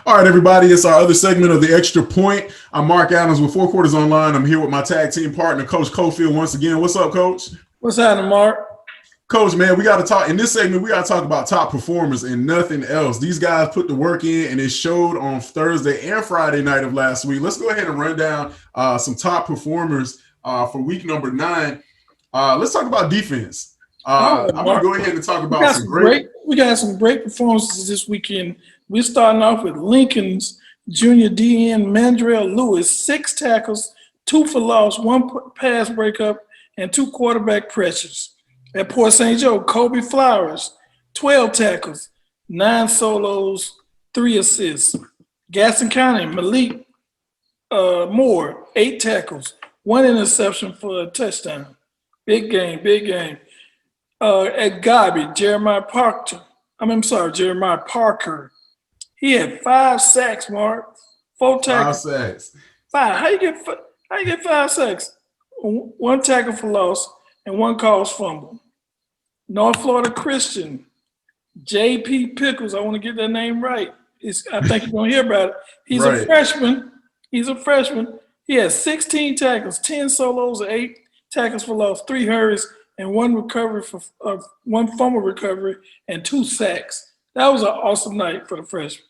All right, everybody, it's our other segment of the Extra Point. I'm Mark Adams with Four Quarters Online. I'm here with my tag team partner, Coach Cofield, once again. What's up, Coach? What's happening, Mark? Coach, man, we got to talk in this segment. We got to talk about top performers and nothing else. These guys put the work in, and it showed on Thursday and Friday night of last week. Let's go ahead and run down some top performers for week number 9. Let's talk about defense. I'm going to go ahead and talk about We got some great performances this weekend. We're starting off with Lincoln's junior DN Mandrell Lewis, 6 tackles, 2 for loss, 1 pass breakup, and 2 quarterback pressures. At Port St. Joe, Kobe Flowers, 12 tackles, 9 solos, 3 assists. Gaston County, Malik Moore, 8 tackles, 1 interception for a touchdown. Big game, big game. At Gobby, Jeremiah Parker. He had 5 sacks, Mark. 4 tackles. 5 sacks. 5. How you get 5 sacks? 1 tackle for loss and 1 caused fumble. North Florida Christian, J.P. Pickles. I want to get that name right. I think you're gonna hear about it. He's a freshman. He has 16 tackles, 10 solos, 8 tackles for loss, 3 hurries, and 1 recovery for 1 fumble recovery and 2 sacks. That was an awesome night for the freshman.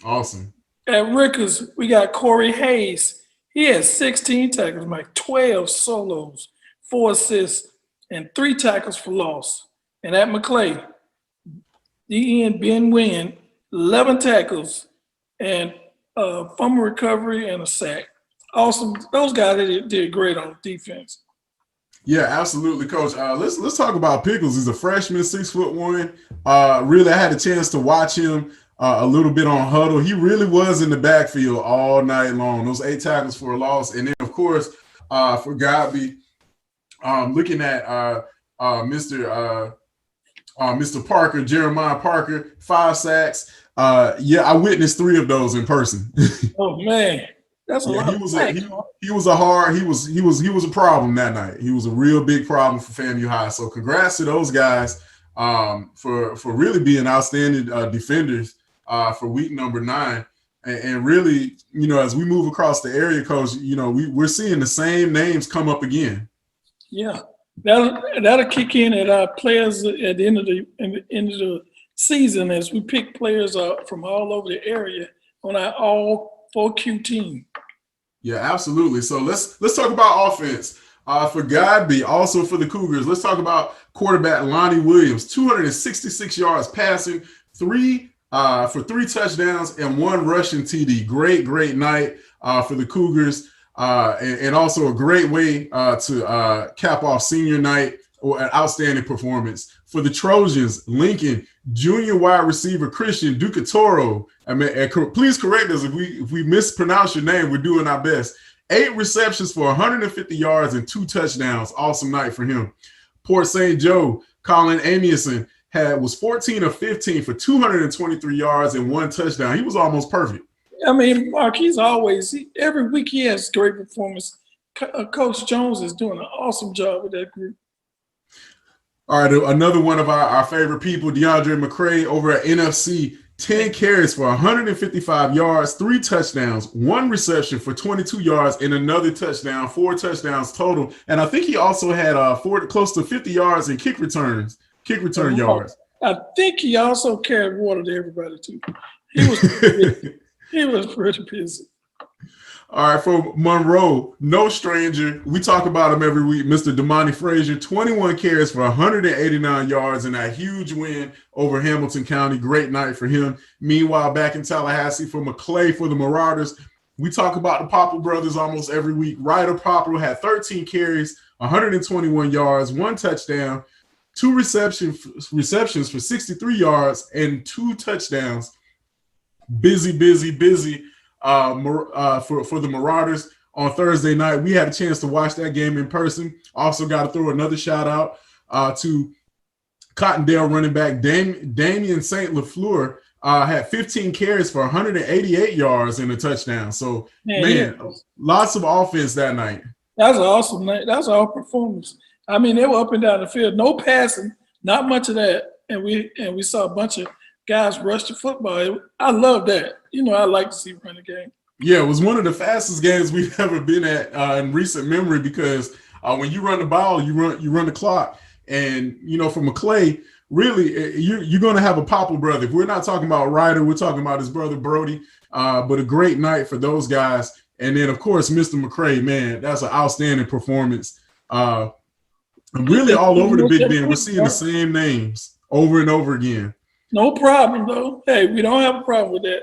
Awesome. At Rickers, we got Corey Hayes. He has 16 tackles, Mike, 12 solos, 4 assists, and 3 tackles for loss. And at McClay, DN Ben Wynn, 11 tackles and fumble recovery and a sack. Awesome. Those guys did great on defense. Yeah, absolutely, Coach. Let's talk about Pickles. He's a freshman, 6'1". Really, I had a chance to watch him a little bit on Huddle. He really was in the backfield all night long. Those 8 tackles for a loss, and then of course for Godby, looking at Mr. Parker, Jeremiah Parker, 5 sacks. I witnessed 3 of those in person. Oh man. That's a lot. He was a problem that night. He was a real big problem for FAMU High. So congrats to those guys for really being outstanding defenders for week number 9. And really, as we move across the area, Coach, we're seeing the same names come up again. Yeah, that'll kick in at our players at the end of the season as we pick players up from all over the area on our all 4Q team. Yeah, absolutely. So let's talk about offense. For Godby, also for the Cougars, let's talk about quarterback Lonnie Williams, 266 yards passing, 3 touchdowns and 1 rushing TD. Great night for the Cougars, and also a great way to cap off senior night or an outstanding performance. For the Trojans, Lincoln, junior wide receiver Christian Ducatoro. Please correct us if we mispronounce your name. We're doing our best. 8 receptions for 150 yards and 2 touchdowns. Awesome night for him. Port St. Joe, Colin Amundsen was 14 of 15 for 223 yards and 1 touchdown. He was almost perfect. I mean, Mark, every week he has great performance. Coach Jones is doing an awesome job with that group. All right, another one of our favorite people, DeAndre McCray over at NFC, 10 carries for 155 yards, 3 touchdowns, 1 reception for 22 yards, and another touchdown, 4 touchdowns total. And I think he also had close to 50 yards in kick return yards. I think he also carried water to everybody too. He was pretty busy. All right, for Monroe, no stranger. We talk about him every week. Mr. Damani Frazier, 21 carries for 189 yards in that huge win over Hamilton County. Great night for him. Meanwhile, back in Tallahassee for McClay for the Marauders, we talk about the Popple brothers almost every week. Ryder Popple had 13 carries, 121 yards, 1 touchdown, 2 receptions for 63 yards, and 2 touchdowns. Busy for the Marauders on Thursday night. We had a chance to watch that game in person. Also got to throw another shout out to Cottondale running back Damian St. LaFleur. Had 15 carries for 188 yards and a touchdown. So, man, lots of offense that night. That was an awesome night. That was our performance. I mean, they were up and down the field. No passing, not much of that. And we saw a bunch of guys rush the football. I love that. I like to see running game. Yeah, it was one of the fastest games we've ever been at in recent memory because when you run the ball, you run the clock, and for McClay, really you're going to have a Popple brother. If we're not talking about Ryder, we're talking about his brother Brody. But a great night for those guys, and then of course Mr. McCray, man, that's an outstanding performance. Really all over the Big Bend, we're seeing the same names over and over again. No problem, though. Hey, we don't have a problem with that.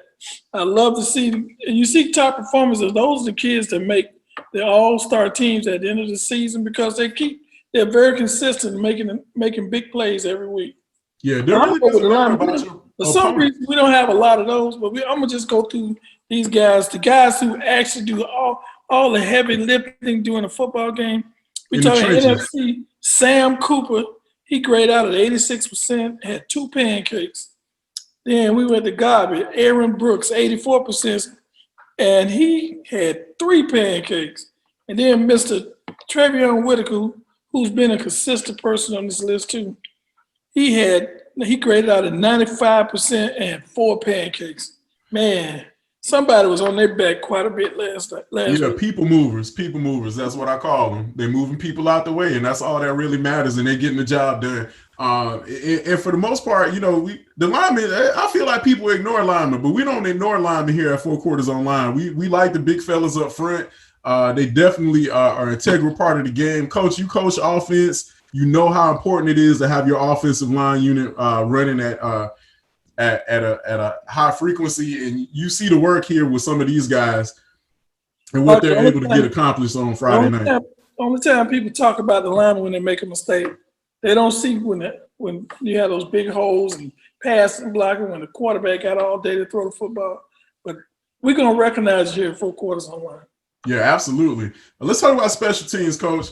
I love to see, and you see top performances. Those are the kids that make the all-star teams at the end of the season because they're very consistent making big plays every week. Yeah, they're really for some reason, we don't have a lot of those, but I'm gonna just go through these guys, the guys who actually do all the heavy lifting during a football game. We talking NFC, Sam Cooper. He graded out at 86%, had 2 pancakes. Then we went to garbage. Aaron Brooks, 84%, and he had 3 pancakes. And then Mr. Trevion Whitaker, who's been a consistent person on this list too, he graded out at 95% and 4 pancakes. Man, somebody was on their back quite a bit last week. People movers. That's what I call them. They're moving people out the way, and that's all that really matters, and they're getting the job done. And for the most part, the linemen, I feel like people ignore linemen, but we don't ignore linemen here at Four Quarters Online. We like the big fellas up front. They definitely are an integral part of the game. Coach, you coach offense. You know how important it is to have your offensive line unit running at a high frequency, and you see the work here with some of these guys and what they're able to get accomplished on Friday night. Only time people talk about the linemen when they make a mistake, they don't see when you have those big holes and passing blocking when the quarterback got all day to throw the football. But we're gonna recognize you here at Four Quarters Online. Yeah, absolutely. Let's talk about special teams, Coach.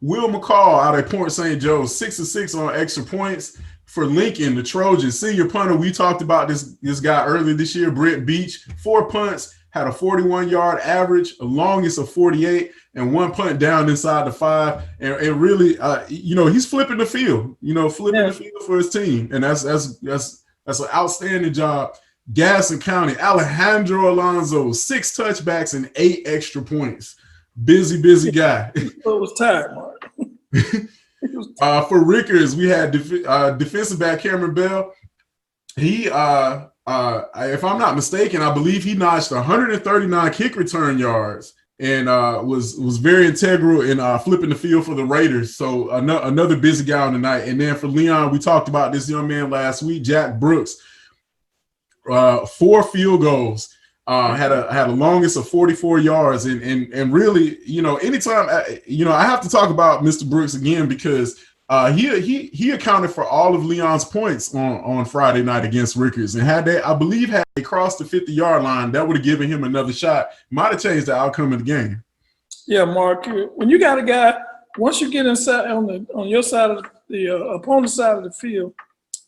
Will McCall out at Port St. Joe, 6 of 6 on extra points. For Lincoln, the Trojans, senior punter, we talked about this guy earlier this year, Brent Beach, 4 punts, had a 41-yard average, a longest of 48, and 1 punt down inside the 5. And really, he's flipping the field, the field for his team. And that's an outstanding job. Gaston County, Alejandro Alonso, 6 touchbacks and 8 extra points. Busy guy. It was tired, Mark. For Rickers, we had defensive back Cameron Bell. He, if I'm not mistaken, I believe he notched 139 kick return yards and was very integral in flipping the field for the Raiders. So another busy guy on the night. And then for Leon, we talked about this young man last week, Jack Brooks. 4 field goals, had a longest of 44 yards, and really, anytime, I have to talk about Mr. Brooks again because he accounted for all of Leon's points on Friday night against Rickers, and had they crossed the 50-yard line, that would have given him another shot. Might have changed the outcome of the game. Yeah, Mark, when you got a guy, once you get inside on your side of the opponent's side of the field,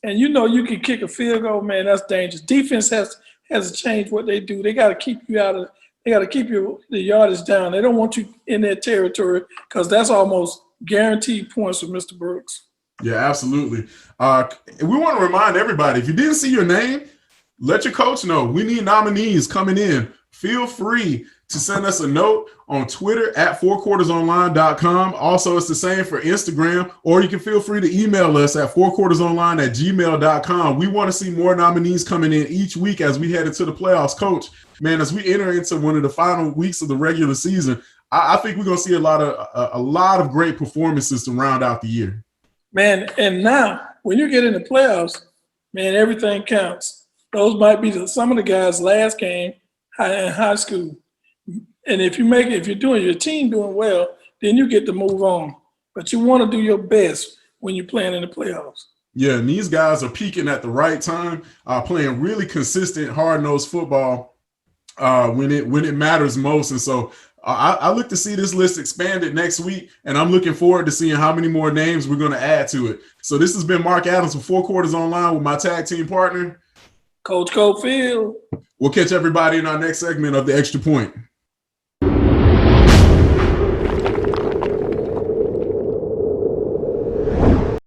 and you can kick a field goal, man, that's dangerous. Defense has to change what they do. They got to keep you they got to keep the yardage down. They don't want you in their territory because that's almost guaranteed points for Mr. Brooks. Yeah, absolutely. We want to remind everybody, if you didn't see your name, let your coach know. We need nominees coming in. Feel free to send us a note on Twitter at fourquartersonline.com. Also, it's the same for Instagram, or you can feel free to email us at fourquartersonline@gmail.com. We want to see more nominees coming in each week as we head into the playoffs. Coach, man, as we enter into one of the final weeks of the regular season, I think we're going to see a lot of great performances to round out the year. Man, and now when you get in the playoffs, man, everything counts. Those might be some of the guys' last game in high school. And if you're doing your team doing well, then you get to move on. But you want to do your best when you're playing in the playoffs. Yeah, and these guys are peaking at the right time, playing really consistent, hard-nosed football when it matters most. And so I look to see this list expanded next week, and I'm looking forward to seeing how many more names we're going to add to it. So this has been Mark Adams with Four Quarters Online with my tag team partner, Coach Cofield. We'll catch everybody in our next segment of The Extra Point.